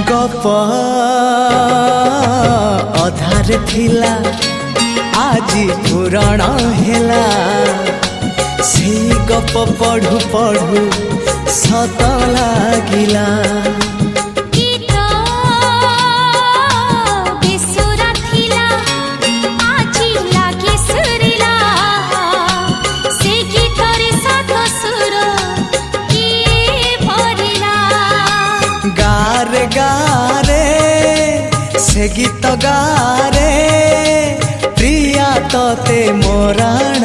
गप अधार थिला आजी पुराण हेला से गप पढ़ु पढ़ु सत लागिला। गारे गारे से गीत गारे प्रिया तोते मोराण